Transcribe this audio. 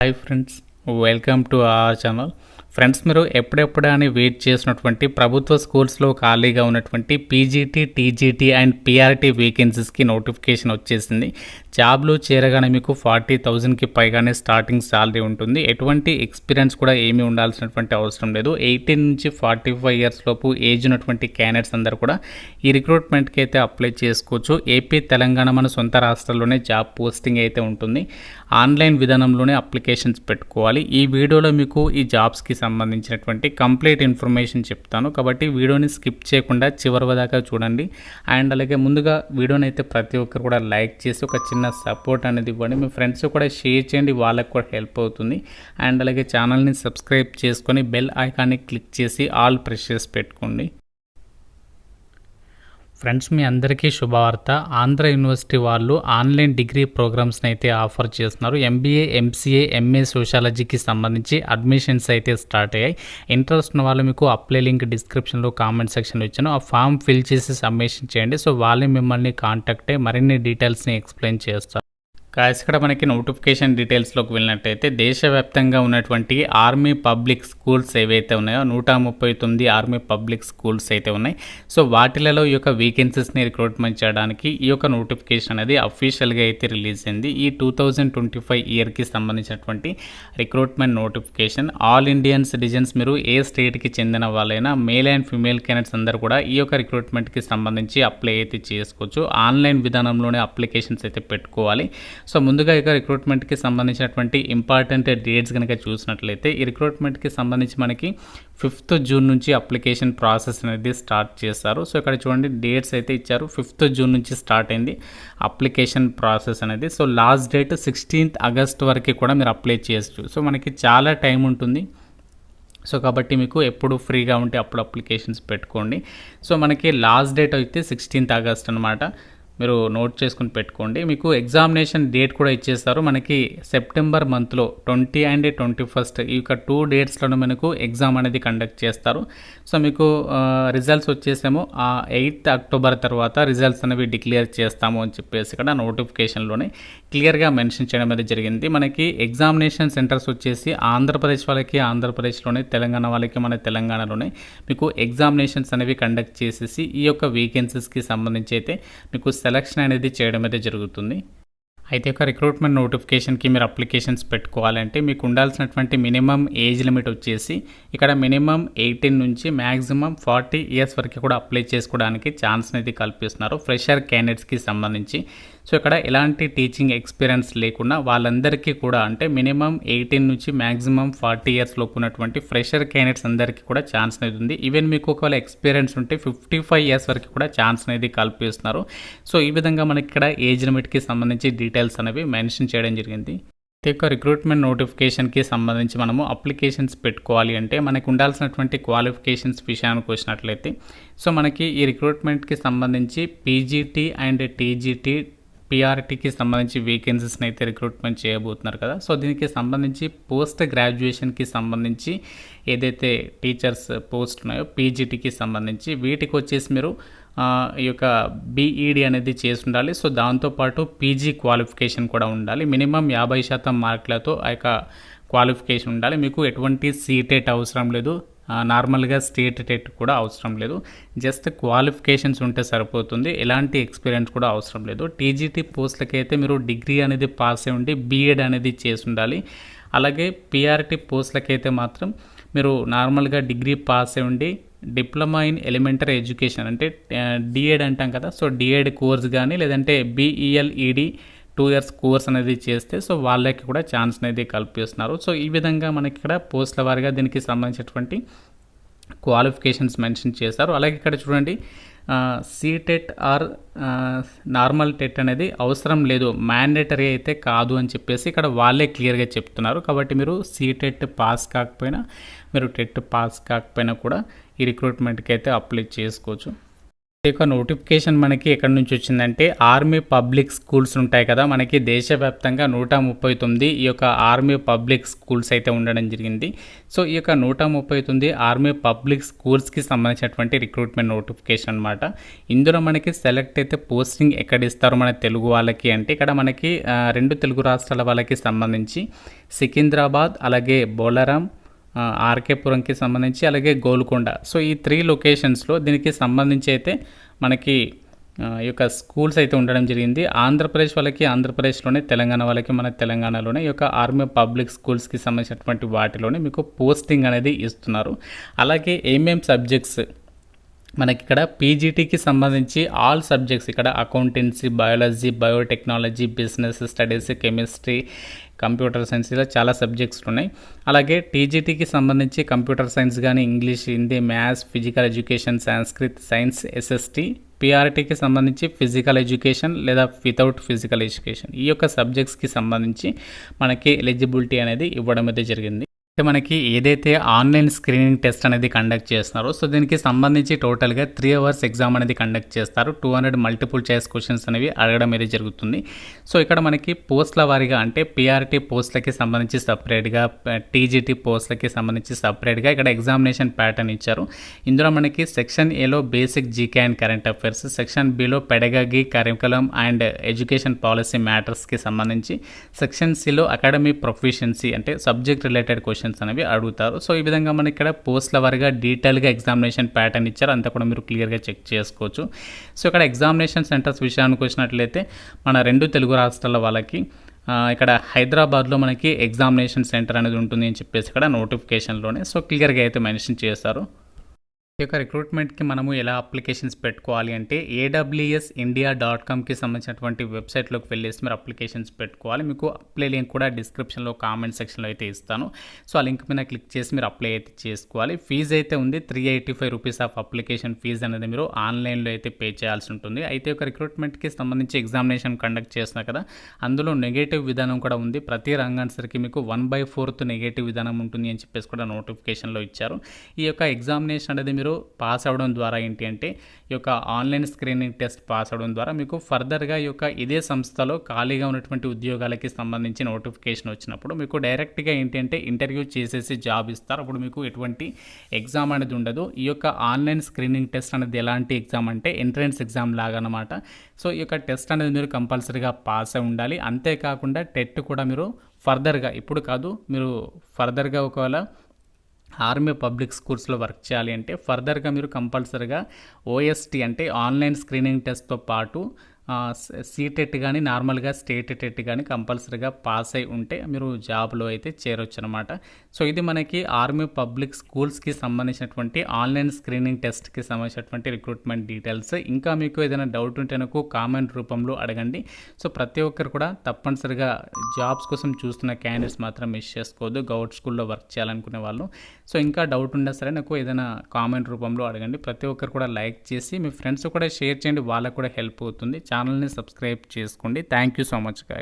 Hi friends, welcome to our channel. Friends, మీరు ఎప్పుడెప్పుడు అని వెయిట్ చేసినటువంటి ప్రభుత్వ స్కూల్స్లో ఖాళీగా ఉన్నటువంటి పీజీటీ, టీజీటీ అండ్ పీఆర్టీ వేకెన్సీస్కి నోటిఫికేషన్ వచ్చేసింది. జాబ్లో చేరగానే మీకు 40,000కి పైగానే స్టార్టింగ్ శాలరీ ఉంటుంది. ఎటువంటి ఎక్స్పీరియన్స్ కూడా ఏమీ ఉండాల్సినటువంటి అవసరం లేదు. 18 నుంచి 45 ఇయర్స్ లోపు ఏజ్ ఉన్నటువంటి క్యాండిడేట్స్ అందరూ కూడా ఈ రిక్రూట్మెంట్కి అయితే అప్లై చేసుకోవచ్చు. ఏపీ, తెలంగాణ మన సొంత రాష్ట్రాల్లోనే జాబ్ పోస్టింగ్ అయితే ఉంటుంది. ఆన్లైన్ విధానంలోనే అప్లికేషన్స్ పెట్టుకోవాలి. ఈ వీడియోలో మీకు ఈ జాబ్స్కి సంబంధించినటువంటి కంప్లీట్ ఇన్ఫర్మేషన్ చెప్తాను, కాబట్టి వీడియోని స్కిప్ చేయకుండా చివరి దాకా చూడండి. అండ్ అలాగే ముందుగా వీడియోని అయితే ప్రతి ఒక్కరు కూడా లైక్ చేసి ఒక చిన్న సపోర్ట్ అనేది ఇవ్వండి. మీ ఫ్రెండ్స్ కూడా షేర్ చేయండి, వాళ్ళకి కూడా హెల్ప్ అవుతుంది. అండ్ అలాగే ఛానల్ని సబ్స్క్రైబ్ చేసుకొని బెల్ ఐకాన్ని క్లిక్ చేసి ఆల్ ప్రెస్ చేసి పెట్టుకోండి. ఫ్రెండ్స్, మీ అందరికీ శుభవార్త. ఆంధ్ర యూనివర్సిటీ వాళ్ళు ఆన్లైన్ డిగ్రీ ప్రోగ్రామ్స్ని అయితే ఆఫర్ చేస్తున్నారు. ఎంబీఏ, ఎంసీఏ, ఎంఏ సోషాలజీకి సంబంధించి అడ్మిషన్స్ అయితే స్టార్ట్ అయ్యాయి. ఇంట్రెస్ట్ ఉన్న వాళ్ళు మీకు అప్లై లింక్ డిస్క్రిప్షన్లో కామెంట్ సెక్షన్లో ఇచ్చాను. ఆ ఫామ్ ఫిల్ చేసి సబ్మిషన్ చేయండి. సో వాళ్ళే మిమ్మల్ని కాంటాక్ట్ అయ్యి మరిన్ని డీటెయిల్స్ని ఎక్స్ప్లెయిన్ చేస్తారు. ఇక్కడ మనకి నోటిఫికేషన్ డీటెయిల్స్లోకి వెళ్ళినట్టయితే దేశవ్యాప్తంగా ఉన్నటువంటి ఆర్మీ పబ్లిక్ స్కూల్స్ ఏవైతే ఉన్నాయో 139 ఆర్మీ పబ్లిక్ స్కూల్స్ అయితే ఉన్నాయి. సో వాటిలలో ఈ యొక్క వేకెన్సీస్ని రిక్రూట్మెంట్ చేయడానికి ఈ యొక్క నోటిఫికేషన్ అనేది అఫీషియల్గా అయితే రిలీజ్ అయింది. ఈ 2025 ఇయర్కి సంబంధించినటువంటి recruitment notification. All Indian citizens, మీరు ఏ స్టేట్కి చెందిన వాళ్ళైనా మేల్ అండ్ ఫీమేల్ క్యాండిడేట్స్ అందరూ కూడా ఈ యొక్క రిక్రూట్మెంట్కి సంబంధించి అప్లై అయితే చేసుకోవచ్చు. ఆన్లైన్ విధానంలోనే అప్లికేషన్స్ అయితే పెట్టుకోవాలి. సో ముందుగా ఇక రిక్రూట్మెంట్కి సంబంధించినటువంటి ఇంపార్టెంట్ డేట్స్ కనుక చూసినట్లయితే ఈ రిక్రూట్మెంట్కి సంబంధించి మనకి 5th జూన్ నుంచి అప్లికేషన్ ప్రాసెస్ అనేది స్టార్ట్ చేస్తారు. సో ఇక్కడ చూడండి, డేట్స్ అయితే ఇచ్చారు. 5th జూన్ నుంచి స్టార్ట్ అయింది అప్లికేషన్ ప్రాసెస్ అనేది. So last date 16th August వరకు కూడా మీరు అప్లై చేయొచ్చు. సో మనకి చాలా టైం ఉంటుంది. సో కాబట్టి మీకు ఎప్పుడు ఫ్రీగా ఉంటే అప్పుడు అప్లికేషన్స్ పెట్టుకోండి. సో మనకి లాస్ట్ డేట్ అయితే 16th ఆగస్ట్ అనమాట. మీరు నోట్ చేసుకుని పెట్టుకోండి. మీకు ఎగ్జామినేషన్ డేట్ కూడా ఇచ్చేస్తారు. మనకి సెప్టెంబర్ మంత్లో 20 and 21 ఈ యొక్క 2 డేట్స్లోనే మనకు ఎగ్జామ్ అనేది కండక్ట్ చేస్తారు. సో మీకు రిజల్ట్స్ వచ్చేసేమో 8th అక్టోబర్ తర్వాత రిజల్ట్స్ అనేవి డిక్లేర్ చేస్తాము అని చెప్పేసి ఇక్కడ నోటిఫికేషన్లోనే క్లియర్గా మెన్షన్ చేయడం అనేది జరిగింది. మనకి ఎగ్జామినేషన్ సెంటర్స్ వచ్చేసి ఆంధ్రప్రదేశ్ వాళ్ళకి ఆంధ్రప్రదేశ్లోనే, తెలంగాణ వాళ్ళకి మన తెలంగాణలోనే మీకు ఎగ్జామినేషన్స్ అనేవి కండక్ట్ చేసేసి ఈ యొక్క వేకెన్సీస్కి సంబంధించి అయితే మీకు సెలక్షన్ అనేది చేయడం అయితే జరుగుతుంది. అయితే ఒక రిక్రూట్మెంట్ నోటిఫికేషన్కి మీరు అప్లికేషన్స్ పెట్టుకోవాలంటే మీకు ఉండాల్సినటువంటి మినిమం ఏజ్ లిమిట్ వచ్చేసి ఇక్కడ మినిమం 18 నుంచి మ్యాక్సిమం 40 ఇయర్స్ వరకు కూడా అప్లై చేసుకోవడానికి ఛాన్స్ అనేది కల్పిస్తున్నారు ఫ్రెషర్ క్యాండిడేట్స్కి సంబంధించి. సో ఇక్కడ ఎలాంటి టీచింగ్ ఎక్స్పీరియన్స్ లేకుండా వాళ్ళందరికీ కూడా, అంటే మినిమం 18 నుంచి మ్యాక్సిమం 40 ఇయర్స్ లోపు ఉన్నటువంటి ఫ్రెషర్ క్యాండిడేట్స్ అందరికీ కూడా ఛాన్స్ అనేది ఉంది. ఈవెన్ మీకు ఒకవేళ ఎక్స్పీరియన్స్ ఉంటే 55 ఇయర్స్ వరకు కూడా ఛాన్స్ అనేది కల్పిస్తున్నారు. సో ఈ విధంగా మనకి ఇక్కడ ఏజ్ లిమిట్కి సంబంధించి డీటెయిల్స్ అనేవి మెన్షన్ చేయడం జరిగింది. ఈ యొక్క రిక్రూట్మెంట్ నోటిఫికేషన్కి సంబంధించి మనము అప్లికేషన్స్ పెట్టుకోవాలి అంటే మనకు ఉండాల్సినటువంటి క్వాలిఫికేషన్స్ విషయానికి వచ్చినట్లయితే, సో మనకి ఈ రిక్రూట్మెంట్కి సంబంధించి పీజీటీ అండ్ టీజీటీ, పీఆర్టీకి సంబంధించి వేకెన్సీస్ని అయితే రిక్రూట్మెంట్ చేయబోతున్నారు కదా. సో దీనికి సంబంధించి పోస్ట్ గ్రాడ్యుయేషన్కి సంబంధించి ఏదైతే టీచర్స్ పోస్ట్ ఉన్నాయో పీజీటీకి సంబంధించి వీటికి వచ్చేసి మీరు ఈ యొక్క బీఈడి అనేది చేసి ఉండాలి. సో దాంతోపాటు పీజీ క్వాలిఫికేషన్ కూడా ఉండాలి. మినిమం 50% మార్కులతో ఆ యొక్క క్వాలిఫికేషన్ ఉండాలి. మీకు ఎటువంటి సీటెట్ అవసరం లేదు, నార్మల్గా స్టేట్ టెట్ కూడా అవసరం లేదు. జస్ట్ క్వాలిఫికేషన్స్ ఉంటే సరిపోతుంది. ఎలాంటి ఎక్స్పీరియన్స్ కూడా అవసరం లేదు. టీజీటీ పోస్టులకి అయితే మీరు డిగ్రీ అనేది పాస్ అయి ఉండి బీఎడ్ అనేది చేసి ఉండాలి. అలాగే పీఆర్టీ పోస్టులకి అయితే మాత్రం మీరు నార్మల్గా డిగ్రీ పాస్ అయి ఉండి డిప్లొమా ఇన్ ఎలిమెంటరీ ఎడ్యుకేషన్, అంటే డిఎడ్ అంటాం కదా. సో డిఎడ్ కోర్స్ కానీ లేదంటే బీఈఎల్ఈడి 2 years కోర్స్ అనేది చేస్తే సో వాళ్ళకి కూడా ఛాన్స్ అనేది కల్పిస్తున్నారు. సో ఈ విధంగా మనకి ఇక్కడ పోస్టుల వారిగా దీనికి సంబంధించినటువంటి క్వాలిఫికేషన్స్ మెన్షన్ చేశారు. అలాగే ఇక్కడ చూడండి, సీటెట్ ఆర్ నార్మల్ టెట్ అనేది అవసరం లేదు, మ్యాండేటరీ అయితే కాదు అని చెప్పేసి ఇక్కడ వాళ్ళే క్లియర్గా చెప్తున్నారు. కాబట్టి మీరు సీటెట్ పాస్ కాకపోయినా, మీరు టెట్ పాస్ కాకపోయినా కూడా ఈ రిక్రూట్మెంట్కి అయితే అప్లై చేసుకోవచ్చు. ఈ యొక్క నోటిఫికేషన్ మనకి ఎక్కడి నుంచి వచ్చిందంటే ఆర్మీ పబ్లిక్ స్కూల్స్ ఉంటాయి కదా, మనకి దేశవ్యాప్తంగా 139 ఈ యొక్క ఆర్మీ పబ్లిక్ స్కూల్స్ అయితే ఉండడం జరిగింది. సో ఈ యొక్క 139 ఆర్మీ పబ్లిక్ స్కూల్స్కి సంబంధించినటువంటి రిక్రూట్మెంట్ నోటిఫికేషన్ అనమాట. ఇందులో మనకి సెలెక్ట్ అయితే పోస్టింగ్ ఎక్కడ ఇస్తారో మన తెలుగు వాళ్ళకి అంటే ఇక్కడ మనకి 2 తెలుగు రాష్ట్రాల వాళ్ళకి సంబంధించి సికింద్రాబాద్, అలాగే బోలరాం, ఆర్కేపురంకి సంబంధించి, అలాగే గోల్కొండ. సో ఈ 3 లొకేషన్స్లో దీనికి సంబంధించి అయితే మనకి ఈ యొక్క స్కూల్స్ అయితే ఉండడం జరిగింది. ఆంధ్రప్రదేశ్ వాళ్ళకి ఆంధ్రప్రదేశ్లోనే, తెలంగాణ వాళ్ళకి మన తెలంగాణలోనే ఈ యొక్క ఆర్మీ పబ్లిక్ స్కూల్స్కి సంబంధించినటువంటి వాటిలోనే మీకు పోస్టింగ్ అనేది ఇస్తున్నారు. అలాగే ఏమేం సబ్జెక్ట్స్ మనకి ఇక్కడ పీజీటీకి సంబంధించి ఆల్ సబ్జెక్ట్స్, ఇక్కడ accountancy, biology, biotechnology, business studies, chemistry, computer science, ఇలా చాలా సబ్జెక్ట్స్ ఉన్నాయి. అలాగే టీజీటీకి సంబంధించి కంప్యూటర్ సైన్స్ కానీ, English, Hindi, maths, physical education, Sanskrit, science, SST. పీఆర్టీకి సంబంధించి ఫిజికల్ ఎడ్యుకేషన్ లేదా వితౌట్ ఫిజికల్ ఎడ్యుకేషన్, ఈ యొక్క సబ్జెక్ట్స్కి సంబంధించి మనకి ఎలిజిబిలిటీ అనేది ఇవ్వడం అయితే జరిగింది. మనకి ఏదైతే ఆన్లైన్ స్క్రీనింగ్ టెస్ట్ అనేది కండక్ట్ చేస్తున్నారో, సో దీనికి సంబంధించి టోటల్గా 3 అవర్స్ ఎగ్జామ్ అనేది కండక్ట్ చేస్తారు. 200 మల్టిపుల్ చాయిస్ క్వశ్చన్స్ అనేవి అడగడం అనేది జరుగుతుంది. సో ఇక్కడ మనకి పోస్టుల వారీగా అంటే పీఆర్టీ పోస్టులకి సంబంధించి సపరేట్గా, టీజీటీ పోస్టులకి సంబంధించి సపరేట్గా ఇక్కడ ఎగ్జామినేషన్ ప్యాటర్న్ ఇచ్చారు. ఇందులో మనకి సెక్షన్ ఏలో basic GK and current affairs, section బిలో pedagogy, curriculum and education policy మ్యాటర్స్కి సంబంధించి, సెక్షన్ సిలో అకాడమీ ప్రొఫిషియన్సీ అంటే సబ్జెక్ట్ రిలేటెడ్ క్వశ్చన్స్ అనేవి అడుగుతారు. సో ఈ విధంగా మనకి ఇక్కడ పోస్టుల వారిగా డీటెయిల్గా ఎగ్జామినేషన్ ప్యాటర్న్ ఇచ్చారు, అంతా కూడా మీరు క్లియర్గా చెక్ చేసుకోవచ్చు. సో ఇక్కడ ఎగ్జామినేషన్ సెంటర్స్ విషయానికి వచ్చినట్లయితే మన 2 తెలుగు రాష్ట్రాల వాళ్ళకి ఇక్కడ హైదరాబాద్లో మనకి ఎగ్జామినేషన్ సెంటర్ అనేది ఉంటుంది అని చెప్పేసి ఇక్కడ నోటిఫికేషన్లోనే సో క్లియర్గా అయితే మెన్షన్ చేస్తారు. ఈ యొక్క రిక్రూట్మెంట్కి మనము ఎలా అప్లికేషన్స్ పెట్టుకోవాలి అంటే awsindia.comకి సంబంధించినటువంటి వెబ్సైట్లోకి వెళ్ళేసి మీరు అప్లికేషన్స్ పెట్టుకోవాలి. మీకు అప్లై లింక్ కూడా డిస్క్రిప్షన్లో కామెంట్ సెక్షన్లో అయితే ఇస్తాను. సో ఆ లింక్ మీద క్లిక్ చేసి మీరు అప్లై అయితే చేసుకోవాలి. ఫీజు అయితే ఉంది, 385 రూపీస్ ఆఫ్ అప్లికేషన్ ఫీజు అనేది మీరు ఆన్లైన్లో అయితే పే చేయాల్సి ఉంటుంది. అయితే ఒక రిక్రూట్మెంట్కి సంబంధించి ఎగ్జామినేషన్ కండక్ట్ చేస్తున్నా కదా, అందులో నెగటివ్ విధానం కూడా ఉంది. ప్రతి రంగానికి మీకు 1/4 నెగటివ్ విధానం ఉంటుంది అని చెప్పేసి కూడా నోటిఫికేషన్లో ఇచ్చారు. ఈ యొక్క ఎగ్జామినేషన్ అనేది మీరు పాస్ అవ్వడం ద్వారా ఏంటి అంటే ఈ యొక్క ఆన్లైన్ స్క్రీనింగ్ టెస్ట్ పాస్ అవ్వడం ద్వారా మీకు ఫర్దర్గా ఈ యొక్క ఇదే సంస్థలో ఖాళీగా ఉన్నటువంటి ఉద్యోగాలకి సంబంధించి నోటిఫికేషన్ వచ్చినప్పుడు మీకు డైరెక్ట్గా ఏంటి అంటే ఇంటర్వ్యూ చేసేసి జాబ్ ఇస్తారు. అప్పుడు మీకు ఎటువంటి ఎగ్జామ్ అనేది ఉండదు. ఈ యొక్క ఆన్లైన్ స్క్రీనింగ్ టెస్ట్ అనేది ఎలాంటి ఎగ్జామ్ అంటే ఎంట్రన్స్ ఎగ్జామ్ లాగా అనమాట. సో ఈ యొక్క టెస్ట్ అనేది మీరు కంపల్సరీగా పాస్ అయి ఉండాలి. అంతేకాకుండా టెట్ కూడా మీరు ఫర్దర్గా, ఇప్పుడు కాదు, మీరు ఫర్దర్గా ఒకవేళ ఆర్మీ పబ్లిక్ స్కూల్స్లో వర్క్ చేయాలి అంటే ఫర్దర్గా మీరు కంపల్సరీగా ఓఎస్టీ అంటే ఆన్లైన్ స్క్రీనింగ్ టెస్ట్తో పాటు సీటెట్ కానీ, నార్మల్గా స్టేట్ టెట్ కానీ కంపల్సరీగా పాస్ అయి ఉంటే మీరు జాబ్లో అయితే చేరొచ్చు అనమాట. సో ఇది మనకి ఆర్మీ పబ్లిక్ స్కూల్స్కి సంబంధించినటువంటి ఆన్లైన్ స్క్రీనింగ్ టెస్ట్కి సంబంధించినటువంటి రిక్రూట్మెంట్ డీటెయిల్స్. ఇంకా మీకు ఏదైనా డౌట్ ఉంటే నాకు కామెంట్ రూపంలో అడగండి. సో ప్రతి ఒక్కరు కూడా తప్పనిసరిగా జాబ్స్ కోసం చూస్తున్న క్యాండిడేట్స్ మాత్రం మిస్ చేసుకోవద్దు, గవర్నమెంట్ స్కూల్లో వర్క్ చేయాలనుకునే వాళ్ళు. సో ఇంకా డౌట్ ఉన్నా సరే నాకు ఏదైనా కామెంట్ రూపంలో అడగండి. ప్రతి ఒక్కరు కూడా లైక్ చేసి మీ ఫ్రెండ్స్ కూడా షేర్ చేయండి, వాళ్ళకు కూడా హెల్ప్ అవుతుంది. ఛానల్ని సబ్స్క్రైబ్ చేసుకోండి. Thank you so much.